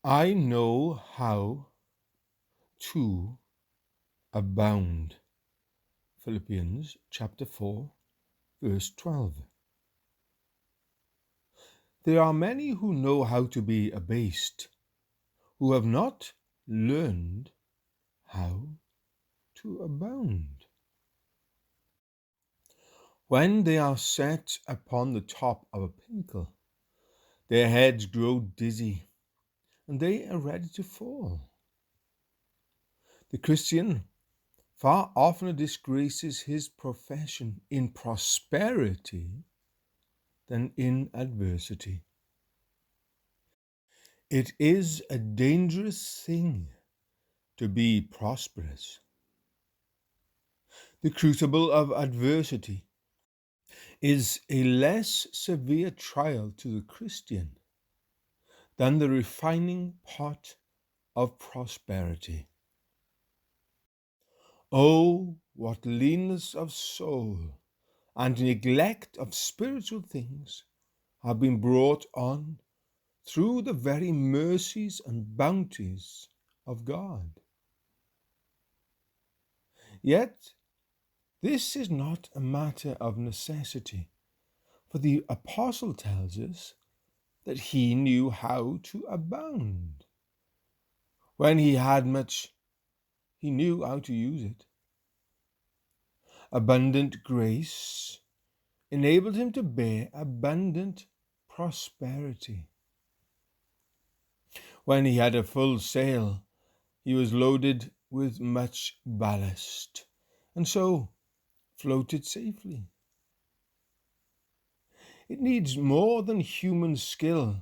I know how to abound. Philippians chapter 4, verse 12. There are many who know how to be abased, who have not learned how to abound. When they are set upon the top of a pinnacle, their heads grow dizzy, and they are ready to fall. The Christian far oftener disgraces his profession in prosperity than in adversity. It is a dangerous thing to be prosperous. The crucible of adversity is a less severe trial to the Christian than the refining pot of prosperity. Oh, what leanness of soul and neglect of spiritual things have been brought on through the very mercies and bounties of God. Yet, this is not a matter of necessity, for the apostle tells us that he knew how to abound. When he had much, he knew how to use it. Abundant grace enabled him to bear abundant prosperity. When he had a full sail, he was loaded with much ballast, and so floated safely. It needs more than human skill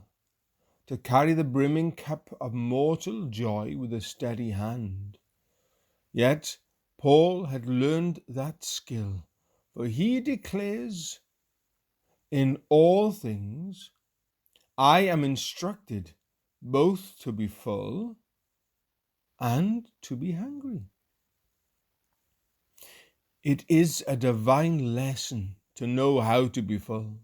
to carry the brimming cup of mortal joy with a steady hand. Yet Paul had learned that skill, for he declares, "In all things I am instructed both to be full and to be hungry." It is a divine lesson to know how to be full.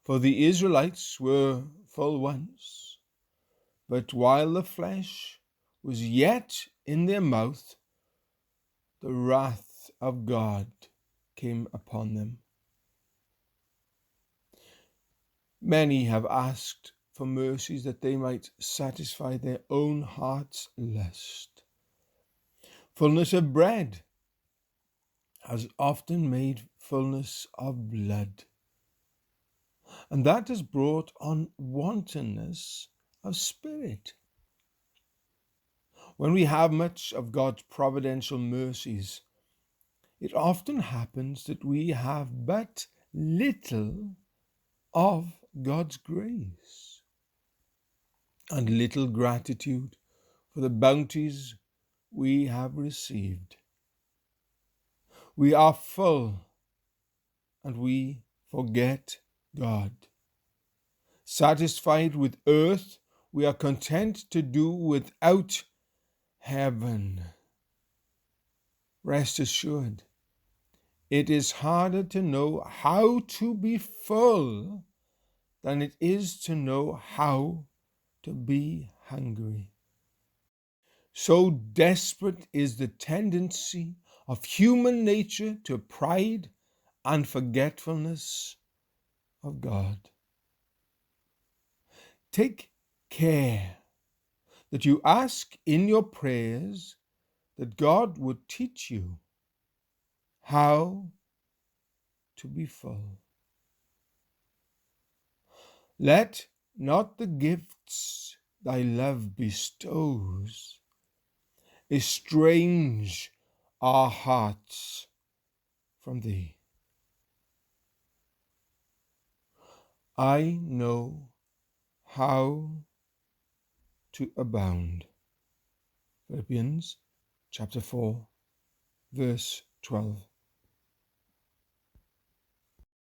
For the Israelites were full once, but while the flesh was yet in their mouth, the wrath of God came upon them. Many have asked for mercies that they might satisfy their own heart's lust. Fullness of bread has often made fullness of blood, and that has brought on wantonness of spirit. When we have much of God's providential mercies, it often happens that we have but little of God's grace and little gratitude for the bounties we have received. We are full and we forget God. Satisfied with earth, we are content to do without heaven. Rest assured, it is harder to know how to be full than it is to know how to be hungry. So desperate is the tendency of human nature to pride and forgetfulness of God. Take care that you ask in your prayers that God would teach you how to be full. Let not the gifts thy love bestows estrange our hearts from thee. I know how to abound. Philippians chapter 4, verse 12.